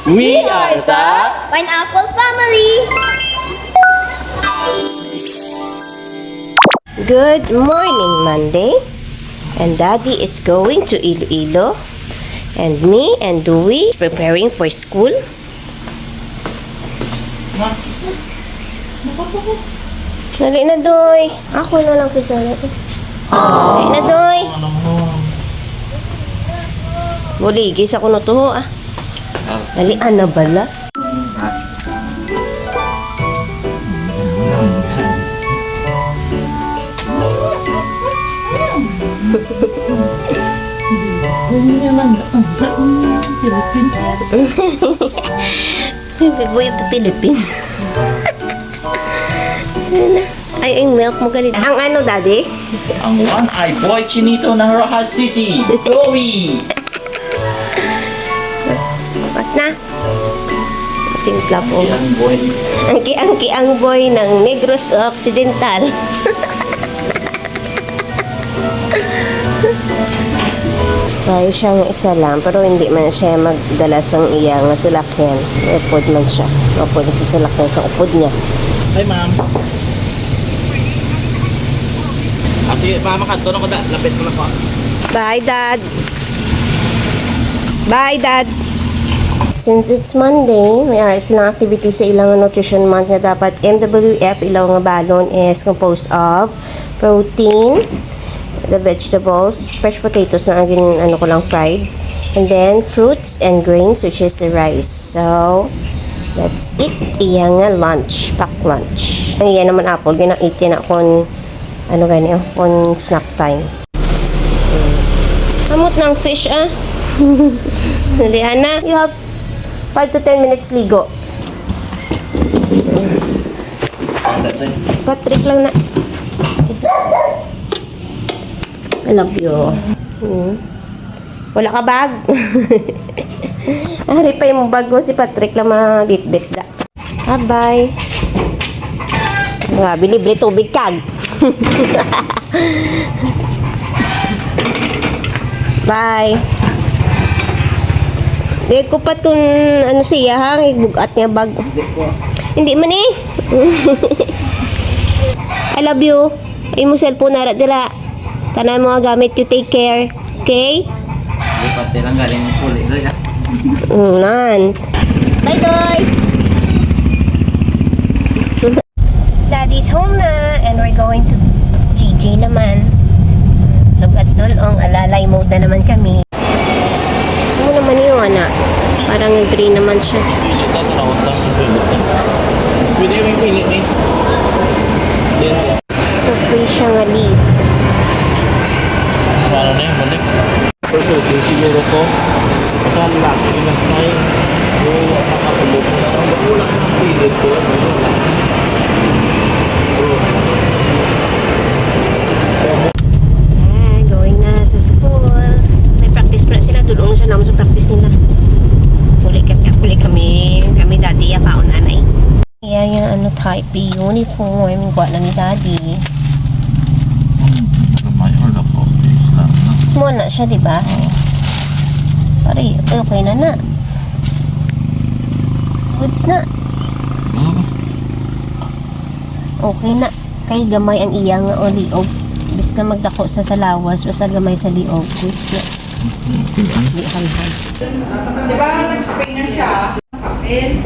We are the Pineapple Family! Good morning, Monday. And Daddy is going to Iloilo. And me and Dewey preparing for school. Dali na, Doy. Ako na lang kasi. Dali na, Doy. Buligis ako na to, ah. Dali, ana bala. Baby boy of the Philippines. Ay, yung milk mo galit. Ang ano, Daddy? Ang one ay boy chinito ng Rojas City. Joey! What na? Timpla po. Ang boy. Ang boy ng Negros Occidental. Kaya siya nga isa lang, pero hindi man siya magdala sang iya nga salakyan. Upod man siya. Upod sa salakyan sa upod niya. Hi, ma'am. Ate, mama ka, doon ako na. Lapit mo na po. Bye, Dad. Bye, Dad. Since it's Monday, may ara silang activity sa ilang nutrition month nga dapat MWF ilang nga balon is composed of protein, the vegetables, fresh potatoes na agin ano ko lang fried, and then fruits and grains which is the rice. So that's it. Iya nga lunch, pack lunch. Ang iya naman apple, ginang-eat na akong ano ganyan, on snack time. Kamot ng fish, ah. Hana, you have 5 to 10 minutes ligo. Patrick lang na. I love you. Wala ka bag? Hari pa yung bag ko, si Patrick lang mabit-bit da. Bye-bye. Bili-bili tubig kag. Bye. Di kupat kung ano siya ha, bugat niya bag. Hindi man eh. I love you. Ay mo cellphone na dila. Tanan mo gamit you, take care. Okay? Di pati lang galing ng puli. Nan. Bye, Doy. Daddy's home na and we're going to GJ naman. So, gatulong, alalay mode na naman kami. Ano naman yun, anak? Parang green naman siya. Pwede yung pilit eh. So, free siya nga lead. Paano na yung balik? Pero siguro ko, baka laki na tayo. Yung nakapulog ko na. Wala ng pilit ko. Going na sa school. May practice pala sila. Tulong siya naman sa practice nila. Puli kami daddy yakaon nanay. Yeah, yung ano type B uniform. Yung buwan na ni daddy. Small na siya, diba? Pare, okay na. Goods na. Okay na. Kay gamay ang iyang o liog. Bis ka magdako sa salawas, basta gamay sa liog. Goods na. Di halhal. Diba nag-spray na siya? And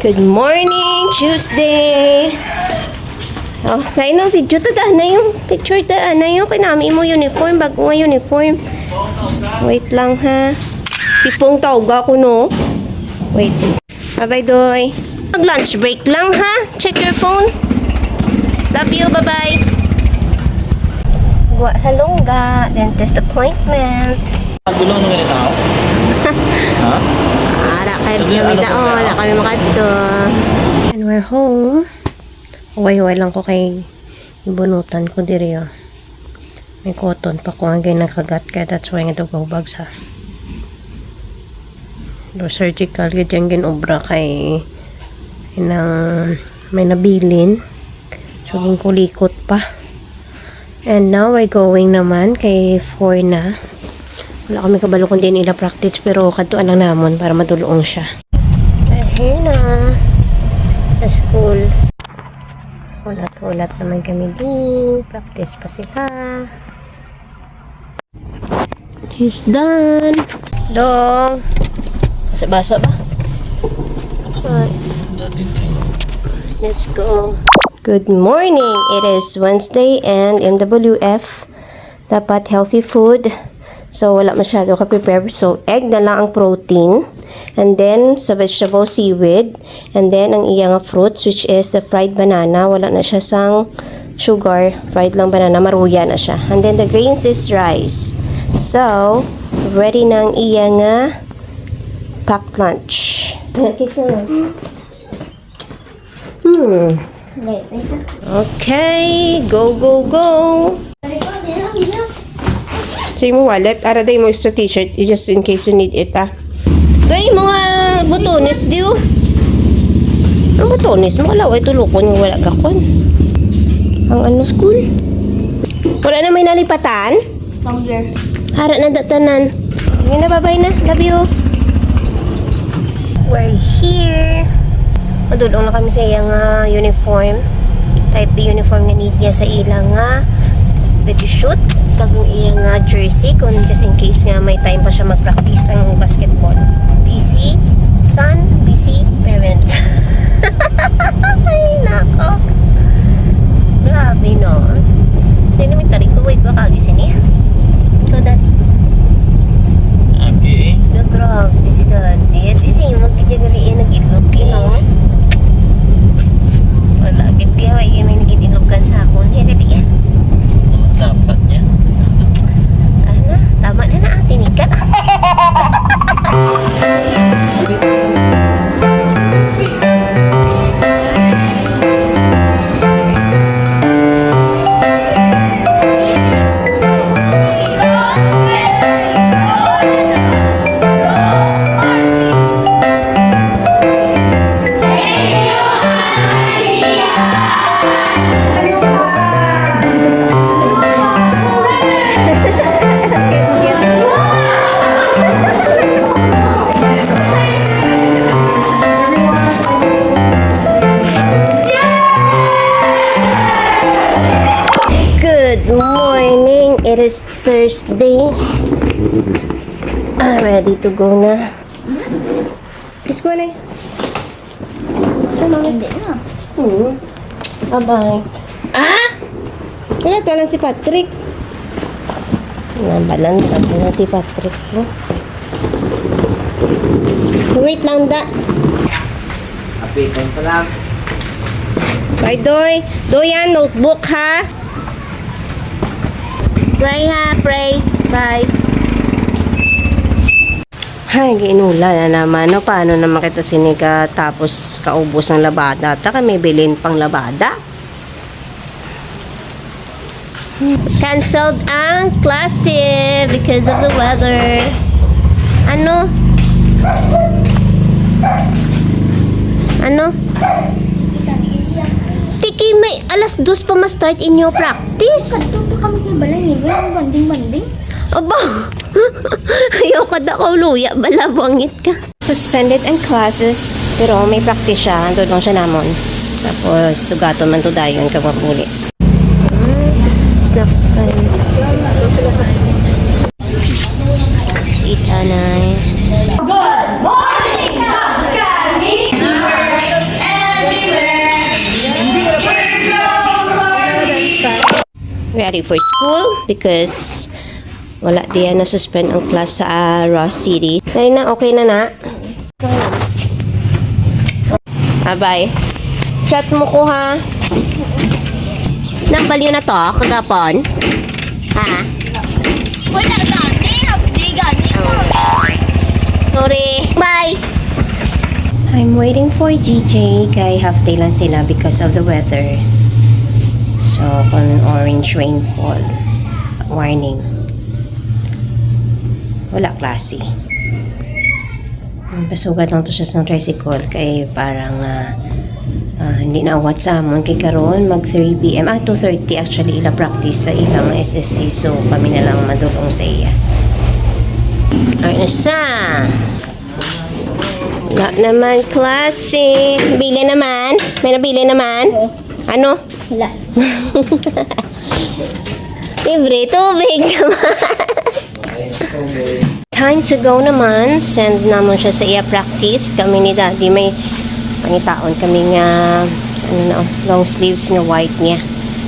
Good morning, Tuesday! Oh, na yung video to da, na yung picture da, na yung kinami mo uniform, bago nga uniform. Wait lang ha. Pipong tawga ko no. Wait. Bye-bye, Doy. Mag-lunch break lang ha. Check your phone. Love you, bye-bye. Buwa sa longga, dentist appointment. Gulo nung ganito ako? Ha? Ara kayo kami daon, kami makadto. And we're home. Huway-huway lang ko kay ibunutan ko diri oh. May cotton pa ko ang nakagat kaya that's why nga daw bags ha. Do surgical ka dyan ginobra kay inang may nabilin. So kulikot pa. And now I going naman kay 4 na. Wala kami kabalo kung din ila practice pero kadtuan lang namon para madulong siya. Ayun na. Sa school. Ulat-ulat naman kami din. Practice pa sila. He's done. Dong. Basa-basa ba? Alright. Let's go. Good morning. It is Wednesday and MWF. Dapat healthy food. So, wala masyado ka-prepare. So, egg na lang ang protein. And then, sa vegetable, seaweed. And then, ang iyang fruits, which is the fried banana. Wala na siya sang sugar. Fried lang banana. Maruya na siya. And then, the grains is rice. So, ready na ang iyang packed lunch. Okay. Go, go, go. Say mo wallet. Ara day mo extra t-shirt. Just in case you need it Day mga butones diyo. Ang butones mo wala. Ay tulukon. Wala gakon. Ang ano school? Wala na may nalipatan? Tumbler. Harap na datanan. Yun na, bye-bye na. Love you. We're here. Madulong na kami sa iyang uniform. Type B uniform nga need niya sa ilang video shoot. Kagong iyang jersey. Kung just in case nga may time pa siya mag-practice ang basketball. Busy son, busy parents. Ay, nako. Grabe, no? Sino may tarik ko? Wait, baka agisin niya. Ikaw, Dad. Agi No, grabe si Daddy. At isa yung magkijagaliin nag-ilog. No? Wala. Agad kaya may nag-ilogan sa akon. Hindi yan. dapat niya. Ano? Tama na na atin. Ika. It is Thursday. Ready to go na. Let's go na. Hindi na. Bye-bye. Wala ka lang si Patrick. Nabalan ka lang si Patrick. Wait lang da. Apitan pa lang. Bye, Doy. Doy yan, notebook ha. Pray ha, pray. Bye. Ay, ginula na naman. No, paano naman kita sinika tapos kaubos ng labada? Taka may bilin pang labada. Cancelled ang klase because of the weather. Ano? Ano? Tiki, may alas 2 pa ma-start inyo practice. Kadto pa kami kay balay ni Well, banding-banding. Aba! Ayaw ka da ka luya. Bala, buangit ka. Suspended ang classes. Pero may practice siya. Doon lang siya namon. Tapos, sugato man to dayon ka mapuli. Snacks time. Si Tanay. Ready for school because wala diyan na suspend ang class sa Ross City. Dahil na, okay na na. Bye. Chat mo ko ha. Nakbaliw na to, kagapon. Ha? Wala gani, hindi gani. Sorry. Bye. I'm waiting for GJ. Kay half day lang sila because of the weather. So, kung orange rainfall warning. Wala klase. Pasugat lang to siya ng tricycle kay parang hindi na awat sa amon kay karon mag 3 PM 2:30 actually ila practice sa ilang SSC, so kami na lang madulong sa iya. Ayun sa wala naman klase. Bili naman? May nabili naman? Ano? Wala. Libre tubig naman. Time to go naman. Send naman siya sa iya practice. Kami ni Daddy may pangitaon kami nga long sleeves nga white niya.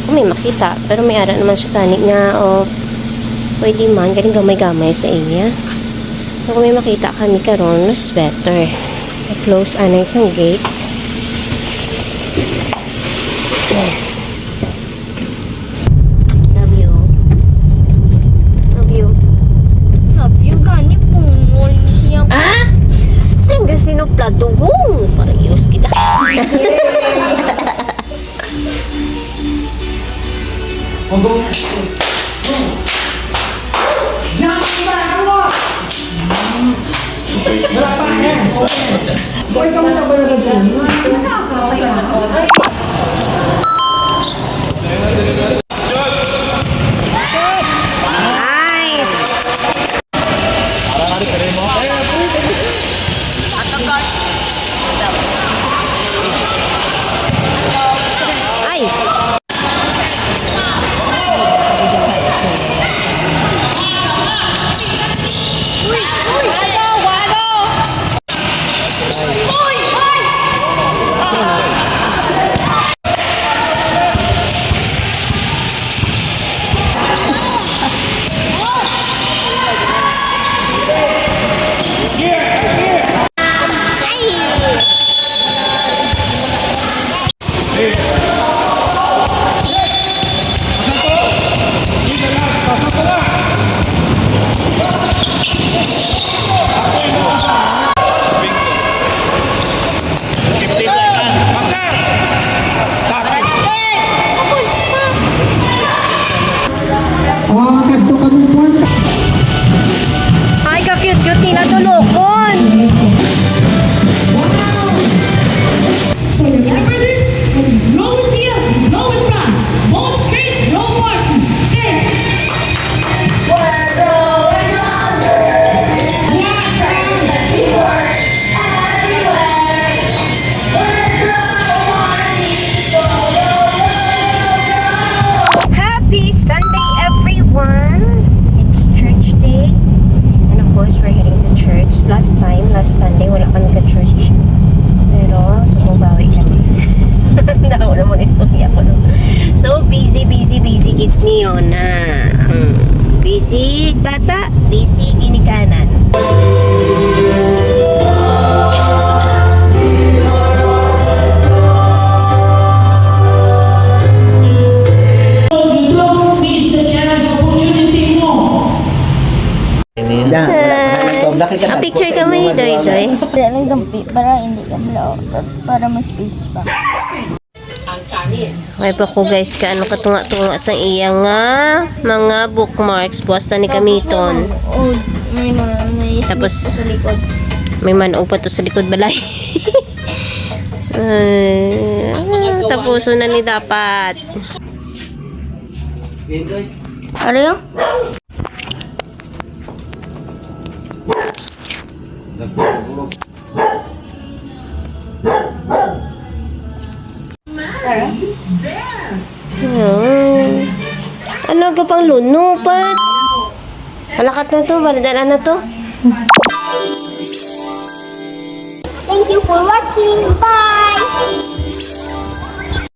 Kung may makita. Pero may ara naman siya tani nga pwede man. Galing gamay-gamay sa iya. So kung may makita kami karon mas better. I-close ana isang gate. Love you. Love you. Love you, gani pungol siya. Ah? Sino sinoplado mo? Para use kita. Nice! Ay! Ay, ka-cute-cute nila tulokon. So remember this, and roll it here, roll it back, roll it straight, roll forward, then. We're growing older. Yeah, turn the keyboard everywhere. We're growing, go, go, go, go. Happy Sunday, everyone! It's church day. And of course, we're heading to church. Last Sunday, wala kami ka-church. Pero, sumubawi siya. Dako naman istorya ko. No? So, busy kit niyo na. Busy bata, busy ginikanan. You don't miss the chance opportunity mo. Ang picture kami ni Doy Doy. Kaya lang dampi para hindi ka malao. Para may space pa. Okay pa ko guys, kaano katunga-tunga sa iya nga mga bookmarks. Buwasta ni Kamiton. Oh, may Tapos, sa likod. may manog pa to sa likod balay. Tapuso na ni dapat. Ano yun? Ano ka pang lunupat? Malakat na to, baladala na to. Thank you for watching. Bye!